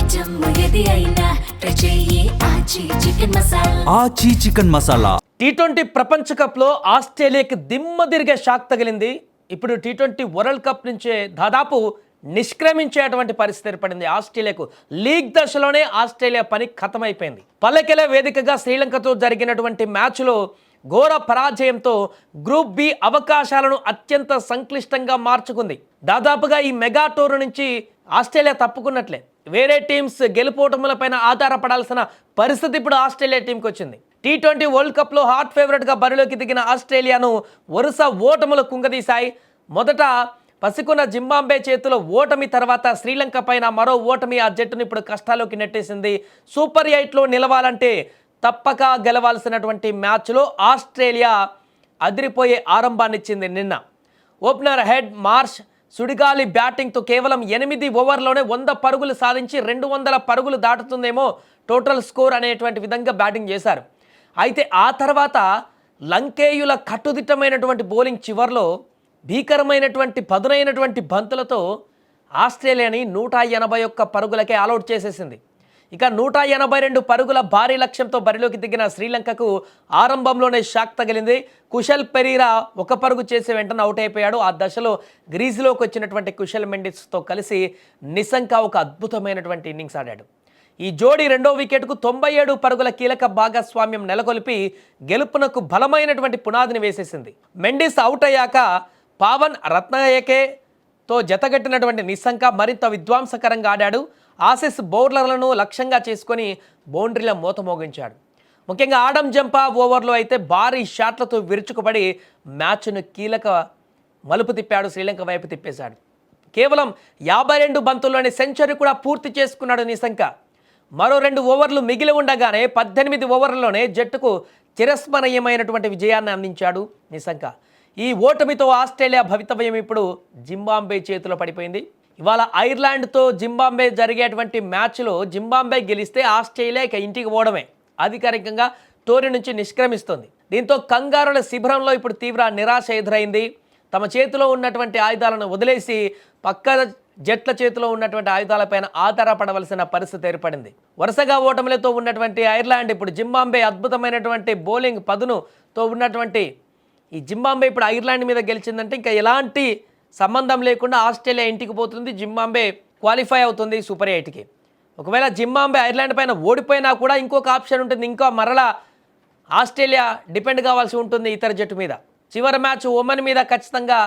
ఆచి chicken masala. T20 ప్రపంచ కప్లో ఆస్ట్రేలియాకి దిమ్మ తిరిగే షాక్ తగిలింది. ఇప్పుడు టీ20 వరల్డ్ కప్ నుంచే దాదాపు నిష్క్రమించేటువంటి పరిస్థితి ఏర్పడింది ఆస్ట్రేలియాకు. లీగ్ దశలోనే ఆస్ట్రేలియా పని ఖతమైపోయింది. పల్లెకెల వేదికగా శ్రీలంకతో జరిగినటువంటి మ్యాచ్లో ఘోర పరాజయంతో గ్రూప్ బి అవకాశాలను అత్యంత సంక్లిష్టంగా మార్చుకుంది. దాదాపుగా ఈ మెగా టోర్ నుంచి ఆస్ట్రేలియా తప్పుకున్నట్లే. వేరే టీమ్స్ గెలుపోటములపైన ఆధారపడాల్సిన పరిస్థితి ఇప్పుడు ఆస్ట్రేలియా టీంకి వచ్చింది. టీ20 వరల్డ్ కప్లో హాట్ ఫేవరెట్గా బరిలోకి దిగిన ఆస్ట్రేలియాను వరుస ఓటములు కుంగదీశాయి. మొదట పసికొన్న జింబాబ్వే చేతిలో ఓటమి తర్వాత శ్రీలంక పైన మరో ఓటమి ఆ జట్టును ఇప్పుడు కష్టాల్లోకి నెట్టేసింది. సూపర్ 8లో నిలవాలంటే తప్పక గెలవాల్సినటువంటి మ్యాచ్లో ఆస్ట్రేలియా అదిరిపోయే ఆరంభాన్నిచ్చింది. నిన్న ఓపెనర్ హెడ్ మార్ష్ సుడిగాలి బ్యాటింగ్తో కేవలం 8 ఓవర్లోనే 100 పరుగులు సాధించి 200 పరుగులు దాటుతుందేమో టోటల్ స్కోర్ అనేటువంటి విధంగా బ్యాటింగ్ చేశారు. అయితే ఆ తర్వాత లంకేయుల కట్టుదిట్టమైనటువంటి బౌలింగ్ చివర్లో భీకరమైనటువంటి పదునైనటువంటి బంతులతో ఆస్ట్రేలియాని 181 పరుగులకే ఆల్అౌట్ చేసేసింది. ఇక 182 పరుగుల భారీ లక్ష్యంతో బరిలోకి దిగిన శ్రీలంకకు ఆరంభంలోనే షాక్ తగిలింది. కుశల్ పెరీరా 1 పరుగు చేసే వెంటనే అవుట్ అయిపోయాడు. ఆ దశలో గ్రీజ్లోకి వచ్చినటువంటి కుశల్ మెండిస్తో కలిసి నిశంక ఒక అద్భుతమైనటువంటి ఇన్నింగ్స్ ఆడాడు. ఈ జోడీ రెండో వికెట్కు 97 పరుగుల కీలక భాగస్వామ్యం నెలకొల్పి గెలుపునకు బలమైనటువంటి పునాదిని వేసేసింది. మెండిస్ అవుట్ అయ్యాక పావన్ రత్నాయకేతో జతగట్టినటువంటి నిశంక మరింత విధ్వంసకరంగా ఆడాడు. ఆసీస్ బౌలర్లను లక్ష్యంగా చేసుకొని బౌండరీల మోత మోగించాడు. ముఖ్యంగా ఆడమ్ జంపా ఓవర్లో అయితే భారీ షాట్లతో విరుచుకుపడి మ్యాచ్ను కీలక మలుపు తిప్పాడు. శ్రీలంక వైపు తిప్పేశాడు. కేవలం 52 బంతుల్లోనే సెంచరీ కూడా పూర్తి చేసుకున్నాడు నిశంక. మరో 2 ఓవర్లు మిగిలి ఉండగానే 18 ఓవర్లలోనే జట్టుకు చిరస్మరణీయమైనటువంటి విజయాన్ని అందించాడు నిశంక. ఈ ఓటమితో ఆస్ట్రేలియా భవితవ్యం ఇప్పుడు జింబాబ్వే చేతిలో పడిపోయింది. ఇవాళ ఐర్లాండ్తో జింబాబ్వే జరిగేటువంటి మ్యాచ్లో జింబాబ్వే గెలిస్తే ఆస్ట్రేలియా ఇక ఇంటికి పోవడమే. అధికారికంగా టోర్నీ నుంచి నిష్క్రమిస్తుంది. దీంతో కంగారుల శిబిరంలో ఇప్పుడు తీవ్ర నిరాశ ఎదురైంది. తమ చేతిలో ఉన్నటువంటి ఆయుధాలను వదిలేసి పక్క జట్ల చేతిలో ఉన్నటువంటి ఆయుధాలపైన ఆధారపడవలసిన పరిస్థితి ఏర్పడింది. వరుసగా ఓటములతో ఉన్నటువంటి ఐర్లాండ్ ఇప్పుడు జింబాబ్వే అద్భుతమైనటువంటి బౌలింగ్ పదునుతో ఉన్నటువంటి ఈ జింబాబ్వే ఇప్పుడు ఐర్లాండ్ మీద గెలిచిందంటే ఇంకా ఎలాంటి సంబంధం లేకుండా ఆస్ట్రేలియా ఇంటికి పోతుంది. జింబాబ్వే క్వాలిఫై అవుతుంది సూపర్ 8కి. ఒకవేళ జింబాబ్వే ఐర్లాండ్ పైన ఓడిపోయినా కూడా ఇంకొక ఆప్షన్ ఉంటుంది. ఇంకా మరలా ఆస్ట్రేలియా డిపెండ్ కావాల్సి ఉంటుంది ఇతర జట్టు మీద. చివరి మ్యాచ్ ఒమన్ మీద ఖచ్చితంగా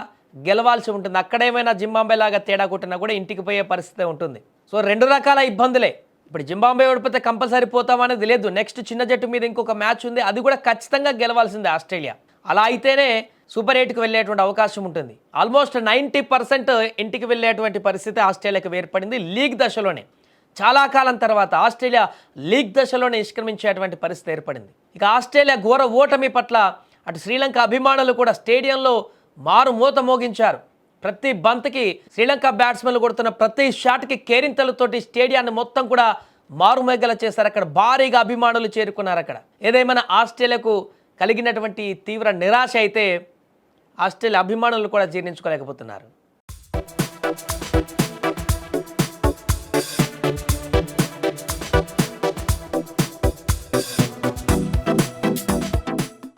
గెలవాల్సి ఉంటుంది. అక్కడేమైనా జింబాబ్వే లాగా తేడా కొట్టినా కూడా ఇంటికి పోయే పరిస్థితి ఉంటుంది. సో 2 రకాల ఇబ్బందులే. ఇప్పుడు జింబాబ్వే ఓడిపోతే కంపల్సరీ పోతామనేది లేదు. నెక్స్ట్ చిన్న జట్టు మీద ఇంకొక మ్యాచ్ ఉంది. అది కూడా ఖచ్చితంగా గెలవాల్సిందే ఆస్ట్రేలియా. అలా అయితేనే సూపర్ 8కి వెళ్ళేటువంటి అవకాశం ఉంటుంది. ఆల్మోస్ట్ 90% ఇంటికి వెళ్ళేటువంటి పరిస్థితి ఆస్ట్రేలియాకి ఏర్పడింది లీగ్ దశలోనే. చాలా కాలం తర్వాత ఆస్ట్రేలియా లీగ్ దశలోనే నిష్క్రమించేటువంటి పరిస్థితి ఏర్పడింది. ఇక ఆస్ట్రేలియా ఘోర ఓటమి పట్ల అటు శ్రీలంక అభిమానులు కూడా స్టేడియంలో మారు మూత మోగించారు. ప్రతి బంత్కి శ్రీలంక బ్యాట్స్మెన్లు కొడుతున్న ప్రతి షాట్కి కేరింతలతోటి స్టేడియాన్ని మొత్తం కూడా మారుమేగల చేశారు. అక్కడ భారీగా అభిమానులు చేరుకున్నారు. అక్కడ ఏదేమైనా ఆస్ట్రేలియాకు కలిగినటువంటి తీవ్ర నిరాశ అయితే ఆస్ట్రేలియా అభిమానులు కూడా జీర్ణించుకోలేకపోతున్నారు.